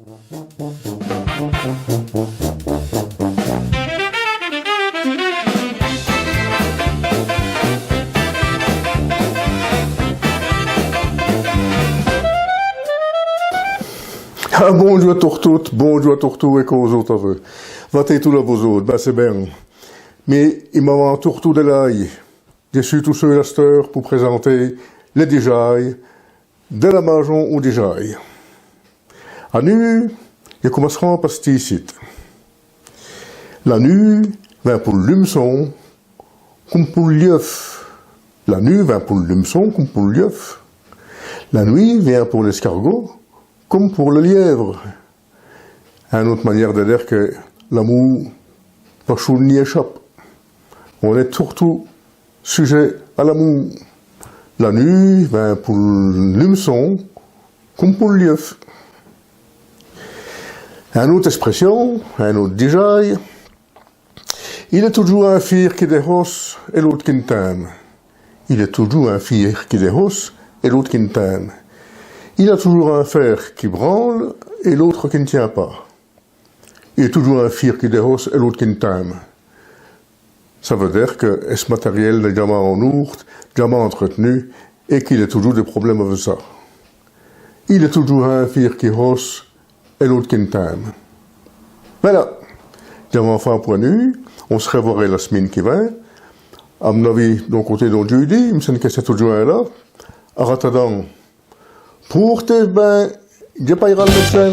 Ah, bonjour à Tourtou et qu'aux autres aveux. Va-t-il tout là, vos autres, ben c'est bien. Mais il m'a un Tourtou de l'ail. Je suis tout seul à cette heure pour présenter les déjailles de la maison ou déjailles. À nu, je commencerai par ce ici. La nu vient pour l'humeçon, comme pour l'œuf. La nu vient pour l'humeçon, comme pour l'œuf. La nuit vient pour l'escargot, comme pour le lièvre. Une autre manière de dire que l'amour, pas chaud n'y échappe. On est surtout sujet à l'amour. La nuit vient pour l'humeçon, comme pour le lièvre. Une autre expression, un autre déjaille. Il est toujours un fier qui dérosse et l'autre qui t'aime. Il est toujours un fier qui dérosse et l'autre qui t'aime. Il a toujours un fer qui branle et l'autre qui ne tient pas. Il est toujours un fier qui dérosse et l'autre qui t'aime. Ça veut dire que ce matériel n'est jamais en ourde, jamais entretenu et qu'il a toujours des problèmes avec ça. Il est toujours un fier qui rosse et l'autre qui t'aime. Voilà. J'avais enfin un point nu. On se reverrait la semaine qui vient. À mon avis, d'un côté de jeudi, il me semble que c'est toujours là. À Rotterdam. Pour tes bains, je paierai le médecin.